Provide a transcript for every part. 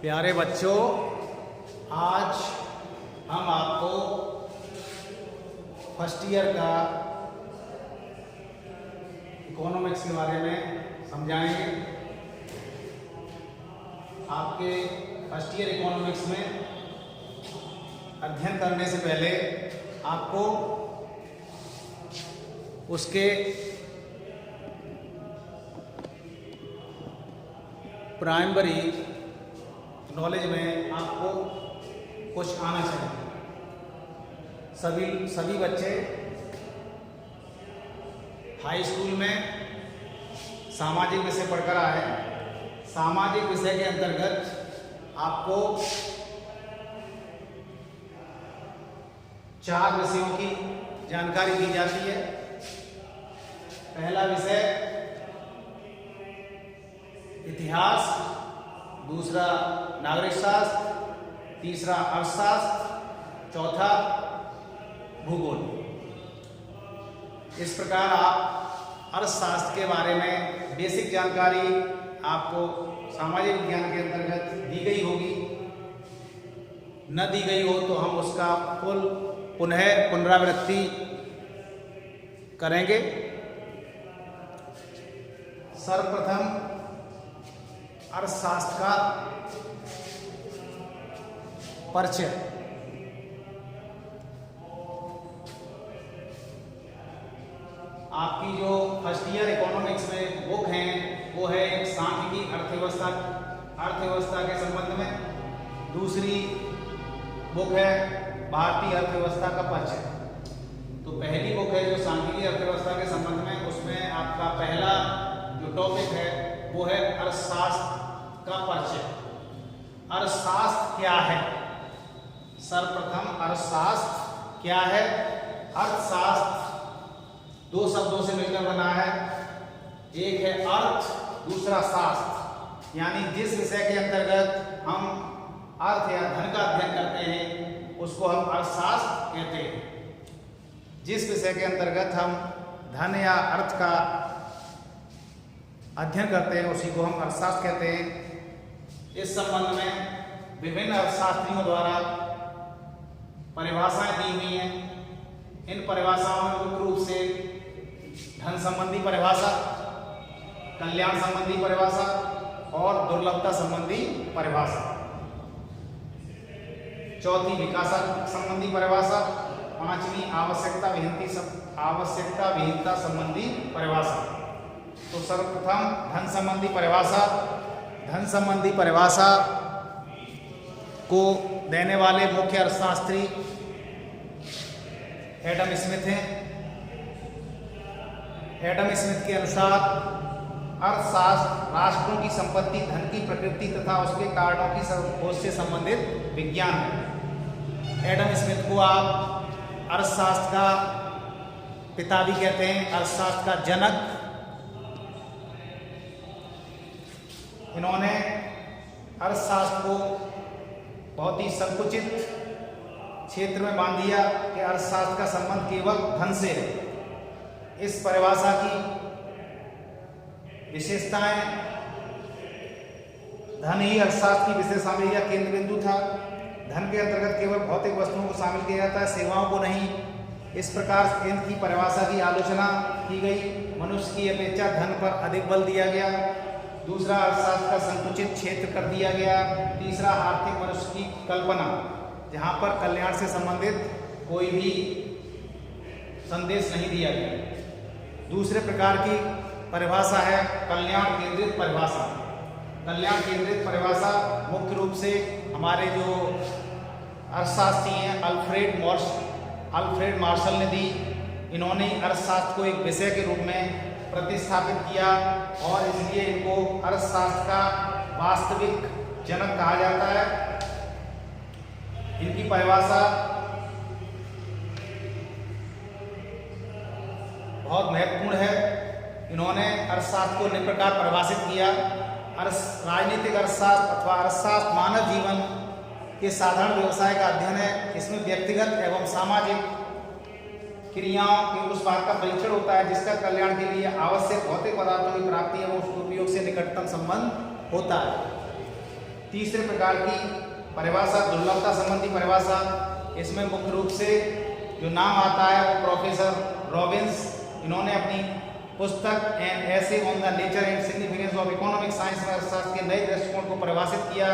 प्यारे बच्चों, आज हम आपको फर्स्ट ईयर का इकोनॉमिक्स के बारे में समझाएंगे। आपके फर्स्ट ईयर इकोनॉमिक्स में अध्ययन करने से पहले आपको उसके प्राइमरी नॉलेज में आपको कुछ आना चाहिए। सभी बच्चे हाई स्कूल में सामाजिक विषय पढ़कर आए। सामाजिक विषय के अंतर्गत आपको 4 विषयों की जानकारी दी जाती है। पहला विषय इतिहास, दूसरा नागरिक शास्त्र, तीसरा अर्थशास्त्र, चौथा भूगोल। इस प्रकार आप अर्थशास्त्र के बारे में बेसिक जानकारी आपको सामाजिक विज्ञान के अंतर्गत दी गई होगी। न दी गई हो तो हम उसका पुनरावृत्ति करेंगे। सर्वप्रथम अर्थशास्त्र का परिचय। आपकी जो फर्स्ट ईयर इकोनॉमिक्स में बुक है वो है एक सांख्यिकी अर्थव्यवस्था के संबंध में। दूसरी बुक है भारतीय अर्थव्यवस्था का परिचय। तो पहली बुक है जो सांख्यिकी अर्थव्यवस्था के संबंध में, उसमें आपका पहला जो टॉपिक है वो है अर्थशास्त्र का परिचय। अर्थशास्त्र क्या है? सर्वप्रथम अर्थशास्त्र क्या है? अर्थशास्त्र 2 शब्दों से मिलकर बना है। एक है अर्थ, दूसरा शास्त्र। यानी जिस विषय के अंतर्गत हम अर्थ या धन का अध्ययन करते हैं उसको हम अर्थशास्त्र कहते हैं। जिस विषय के अंतर्गत हम धन या अर्थ का अध्ययन करते हैं उसी को हम अर्थशास्त्र कहते हैं। इस संबंध में विभिन्न अर्थशास्त्रियों द्वारा परिभाषाएं दी हुई हैं। इन परिभाषाओं में मुख्य रूप से धन संबंधी परिभाषा, कल्याण संबंधी परिभाषा और दुर्लभता संबंधी परिभाषा, चौथी विकास संबंधी परिभाषा, पांचवी आवश्यकता विहीनता संबंधी परिभाषा। तो सर्वप्रथम धन संबंधी परिभाषा। धन संबंधी परिभाषा को देने वाले मुख्य अर्थशास्त्री एडम स्मिथ हैं। एडम स्मिथ के अनुसार अर्थशास्त्र राष्ट्रों की संपत्ति, धन की प्रकृति तथा उसके कारणों की खोज से संबंधित विज्ञान है। एडम स्मिथ को आप अर्थशास्त्र का पिता भी कहते हैं, अर्थशास्त्र का जनक। इन्होंने अर्थशास्त्र को बहुत ही संकुचित क्षेत्र में बांध दिया कि अर्थशास्त्र का संबंध केवल धन से है। इस परिभाषा की विशेषताएं, धन ही अर्थशास्त्र की विशेषता या केंद्र बिंदु था। धन के अंतर्गत केवल भौतिक वस्तुओं को शामिल किया जाता है, सेवाओं को नहीं। इस प्रकार इनकी परिभाषा की आलोचना की गई। मनुष्य की अपेक्षा धन पर अधिक बल दिया गया। दूसरा, अर्थशास्त्र का संकुचित क्षेत्र कर दिया गया। तीसरा, आर्थिक मनुष्य की कल्पना, जहां पर कल्याण से संबंधित कोई भी संदेश नहीं दिया गया। दूसरे प्रकार की परिभाषा है कल्याण केंद्रित परिभाषा। कल्याण केंद्रित परिभाषा मुख्य रूप से हमारे जो अर्थशास्त्री हैं अल्फ्रेड मार्शल ने दी। इन्होंने अर्थशास्त्र को एक विषय के रूप में प्रतिस्थापित किया और इसलिए इनको अर्थशास्त्र का वास्तविक जनक कहा जाता है। इनकी परिभाषा बहुत महत्वपूर्ण है। इन्होंने अर्थशास्त्र को निम्न प्रकार परिभाषित किया। राजनीतिक अर्थशास्त्र अथवा अर्थशास्त्र मानव जीवन के साधारण व्यवसाय का अध्ययन है। इसमें व्यक्तिगत एवं सामाजिक क्रियाओं के उस बात का परीक्षण होता है जिसका कल्याण के लिए आवश्यक भौतिक पदार्थों की प्राप्ति एवं उसके उपयोग से निकटतम संबंध होता है। तीसरे प्रकार की परिभाषा दुर्लभता संबंधी परिभाषा, इसमें मुख्य रूप से जो नाम आता है वो प्रोफेसर रॉबिन्स, इन्होंने अपनी पुस्तक एंड ऐसे on the nature and significance of economic science में अर्थशास्त्र के नए दृष्टिकोण को परिभाषित किया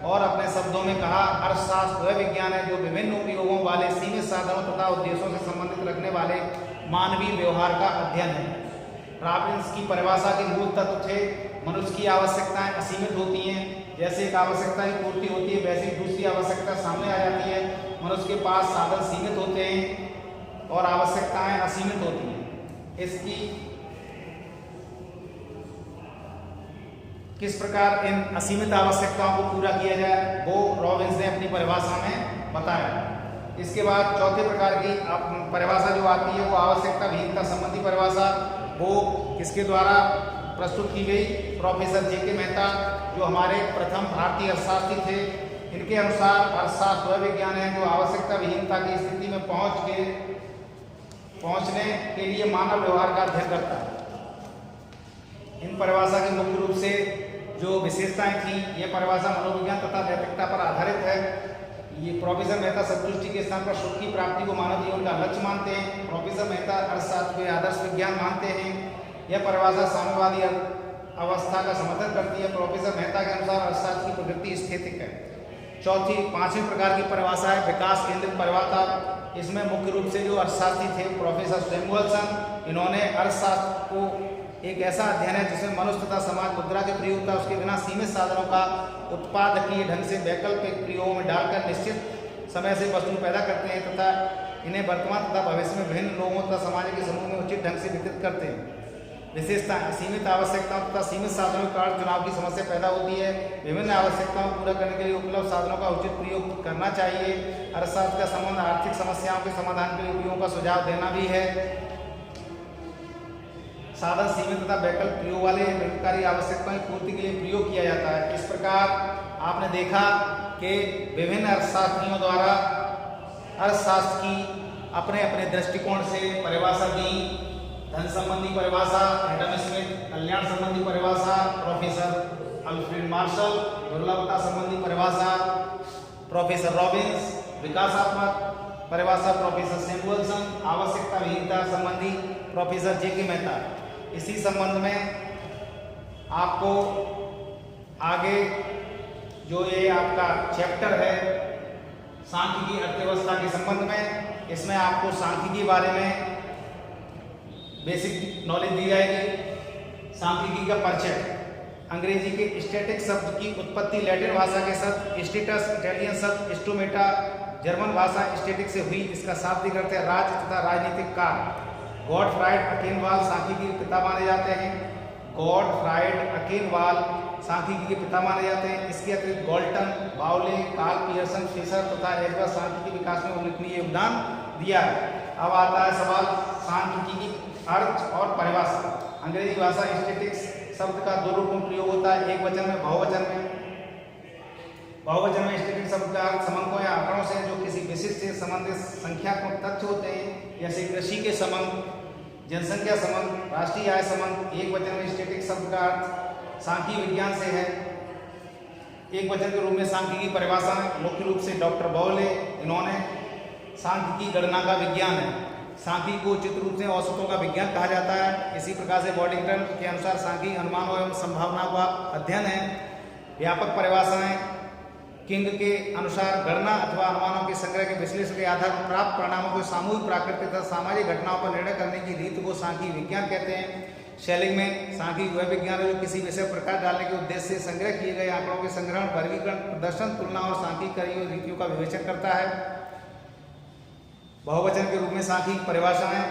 और अपने शब्दों में कहा, अर्थशास्त्र वह विज्ञान है जो विभिन्न उपयोगों वाले सीमित साधनों तथा उद्देश्यों से संबंधित रखने वाले मानवीय व्यवहार का अध्ययन है। रॉबिन्स की परिभाषा के मूल तत्व थे, मनुष्य की आवश्यकताएं असीमित होती हैं, जैसे एक आवश्यकता की पूर्ति होती है वैसे ही दूसरी आवश्यकता सामने आ जाती है। मनुष्य के पास साधन सीमित होते हैं और आवश्यकताएं असीमित होती हैं। इसकी किस प्रकार इन असीमित आवश्यकताओं को पूरा किया जाए वो रॉबिन्स ने अपनी परिभाषा में बताया। इसके बाद चौथे प्रकार की परिभाषा जो आती है वो आवश्यकता विहीनता संबंधी परिभाषा, वो किसके द्वारा प्रस्तुत की गई, प्रोफेसर जे.के. मेहता जो हमारे प्रथम भारतीय अर्थशास्त्री थे। इनके अनुसार अर्थशास्त्र वह विज्ञान है जो आवश्यकता विहीनता की स्थिति में पहुंचने के लिए मानव व्यवहार का अध्ययन करता है। इन परिभाषा के मुख्य रूप से जो विशेषताएं थी, यह परिभाषा मनोविज्ञान तथा नैतिकता पर आधारित है। ये प्रोफेसर मेहता सदृष्टि के स्थान पर सुख की प्राप्ति को मानव जीवन का लक्ष्य मानते हैं। प्रोफेसर मेहता अर्थशास्त्र को आदर्श विज्ञान मानते हैं। यह परिभाषा साम्यवादी अवस्था का समर्थन करती है। प्रोफेसर मेहता के अनुसार अर्थशास्त्र की प्रकृति स्थितिक है। पांचवीं प्रकार की परिभाषा है विकास केंद्रित परिभाषा। इसमें मुख्य रूप से जो अर्थशास्त्री थे प्रोफेसर सैमुअलसन, इन्होंने अर्थशास्त्र को एक ऐसा अध्ययन है जिसमें मनुष्य तथा समाज मुद्रा के प्रयोग तथा उसके बिना सीमित साधनों का उत्पादकीय ढंग से वैकल्पिक प्रयोगों में डालकर निश्चित समय से वस्तु पैदा करते हैं तथा इन्हें वर्तमान तथा भविष्य में विभिन्न लोगों तथा समाज के समूह में उचित ढंग से वितरित करते हैं। विशेषताएं, सीमित आवश्यकताओं तथा सीमित साधनों के कारण चुनाव की समस्या पैदा होती है। विभिन्न आवश्यकताओं को पूरा करने के लिए उपलब्ध साधनों का उचित प्रयोग करना चाहिए। अर्थशास्त्र का संबंध आर्थिक समस्याओं के समाधान के लिए उपयोगों का सुझाव देना भी है। साधन सीमित तथा वैकल्पिक प्रयोग वाले विभिन्नकारी आवश्यकताओं की पूर्ति के लिए प्रयोग किया जाता है। इस प्रकार आपने देखा कि विभिन्न अर्थशास्त्रियों द्वारा अर्थशास्त्र की अपने अपने दृष्टिकोण से परिभाषा दी। धन संबंधी परिभाषा एडम स्मिथ, कल्याण संबंधी परिभाषा प्रोफेसर अल्फ्रेड मार्शल, दुर्लभता संबंधी परिभाषा प्रोफेसर रॉबिन्स, विकासात्मक परिभाषा प्रोफेसर सैमुअलसन, आवश्यकता विहीनता संबंधी प्रोफेसर जे.के. मेहता। इसी संबंध में आपको आगे जो ये आपका चैप्टर है सांख्यिकी अर्थव्यवस्था के संबंध में, इसमें आपको सांख्यिकी के बारे में बेसिक नॉलेज दी जाएगी। सांख्यिकी का परिचय, अंग्रेजी के स्टैटिक शब्द की उत्पत्ति लैटिन भाषा के शब्द स्टेटस, इटालियन शब्द स्टोमेटा, जर्मन भाषा स्टैटिक से हुई। इसका शाब्दिक अर्थ है राज्य तथा राजनीतिक कार्य। गॉडफ्राइड अकेनवाल सांख्यिकी के पिता माने जाते हैं। गॉडफ्राइड अकेनवाल सांख्यिकी के पिता माने जाते हैं। इसके अतिरिक्त गॉल्टन, बाउले, कार्ल पियर्सन, फिशर तथा एल्बर्ट सांख्यिकी विकास में उल्लेखनीय योगदान दिया है। अब आता है सवाल सांख्यिकी की अर्थ और परिभाषा। अंग्रेजी भाषा स्टैटिक्स शब्द का दो रूपों में प्रयोग होता है, एक वचन में, बहुवचन में। बहुवचन में स्टैटिक शब्द का अर्थ समंकों या आंकड़ों से जो किसी विशिष्ट से संबंधित संख्यात्मक तथ्य होते हैं, जैसे कृषि के संबंध, जनसंख्या संबंध, राष्ट्रीय आय संबंध। एक वचन में स्टैटिक शब्द का अर्थ सांख्यिकी विज्ञान से है। एक वचन के रूप में सांख्यिकी की परिभाषा मुख्य रूप से डॉक्टर बाउले, इन्होंने सांख्यिकी गणना का विज्ञान है। सांख्यिकी को उचित रूप से औसतों का विज्ञान कहा जाता है। इसी प्रकार से बॉडिंगटन के अनुसार सांख्यिकी अनुमानों एवं संभावनाओं का अध्ययन है। व्यापक परिभाषाएं, किंग के अनुसार गणना अथवा अनुमानों के संग्रह के विश्लेषण के आधार पर प्राप्त परिणामों को सामूहिक, प्राकृतिक तथा सामाजिक घटनाओं पर निर्णय करने की रीति को सांख्यिकी विज्ञान कहते हैं। शेलिंगमैन, सांख्यिकी वह विज्ञान है जो किसी विषय पर प्रकाश डालने के उद्देश्य से संग्रह किए गए आंकड़ों के संग्रहण, वर्गीकरण, प्रदर्शन, तुलना और सांख्यिकी रीतियों का विवेचन करता है। बहुवचन के रूप में सांख्यिकी परिभाषाएं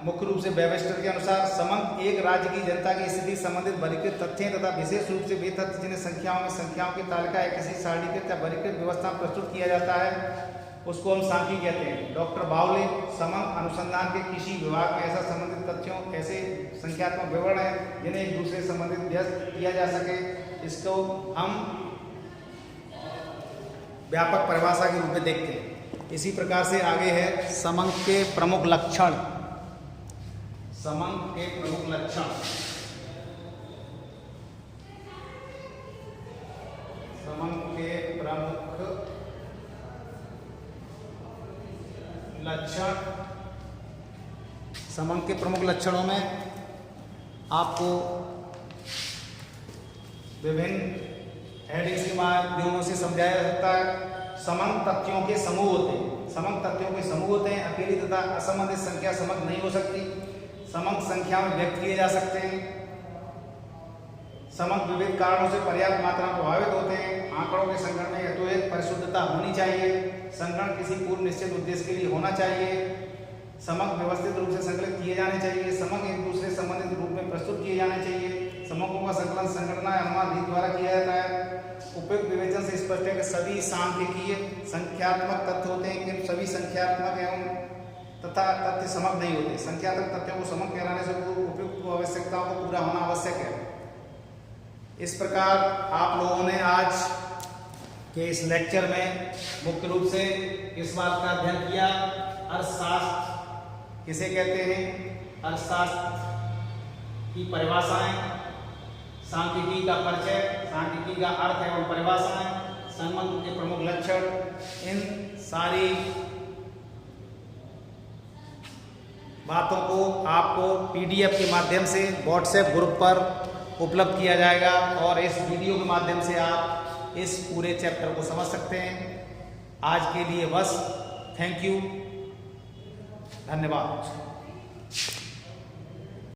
मुख्य रूप से वेबस्टर के अनुसार समंक एक राज्य की जनता की स्थिति संबंधित वर्गीकृत तथ्य तथा विशेष रूप से वे तथ्य जिन्हें संख्याओं की तालिका या किसी सारणीकृत या वर्गीकृत व्यवस्था में प्रस्तुत किया जाता है, उसको हम सांख्यिकी कहते हैं। डॉक्टर बाउले, समंक अनुसंधान के किसी विभाग में ऐसा संबंधित तथ्यों, ऐसे संख्यात्मक विवरण है जिन्हें एक दूसरे से संबंधित व्यस्त किया जा सके, इसको हम व्यापक परिभाषा के रूप में देखते हैं। इसी प्रकार से आगे है समंक के प्रमुख लक्षण। समंक के प्रमुख लक्षण, समंक प्रमुख लक्षण, समंग के प्रमुख लक्षणों में आपको विभिन्न हेडिंग्स के माध्यमों से समझाया जा सकता है। समंग तथ्यों के समूह होते हैं, समंग तथ्यों के समूह होते हैं। अकेली तथा असंबंधित संख्या समंग नहीं हो सकती। समंग संख्या में व्यक्त किए जा सकते हैं। समंग विविध कारणों से पर्याप्त मात्रा में प्रभावित होते हैं। आंकड़ों के संगणन में यथोचित परिशुद्धता होनी चाहिए। संगणन किसी पूर्व निश्चित उद्देश्य के लिए होना चाहिए। समंग व्यवस्थित रूप से संकलित किए जाने चाहिए। समंग एक दूसरे संबंधित रूप में प्रस्तुत किए जाने चाहिए। समंगों का संकलन संगणना या अनुमान रीति द्वारा किया जाता है। उपयुक्त विवेचन से स्पष्ट है कि सभी सांख्यिकीय संख्यात्मक तथ्य होते हैं, किंतु सभी संख्यात्मक एवं तथा तथ्य समंग नहीं होते। संख्यात्मक तथ्यों को समंग कहलाने से उपयुक्त आवश्यकताओं को पूरा होना आवश्यक है। इस प्रकार आप लोगों ने आज के इस लेक्चर में मुख्य रूप से इस बात का अध्ययन किया, अर्थशास्त्र किसे कहते हैं, अर्थशास्त्र की परिभाषाएं, सांख्यिकी का परिचय, सांख्यिकी का अर्थ एवं परिभाषाएं, समंग के प्रमुख लक्षण, इन सारी बातों को आपको PDF के माध्यम से व्हाट्सएप ग्रुप पर उपलब्ध किया जाएगा और इस वीडियो के माध्यम से आप इस पूरे चैप्टर को समझ सकते हैं। आज के लिए बस, थैंक यू, धन्यवाद।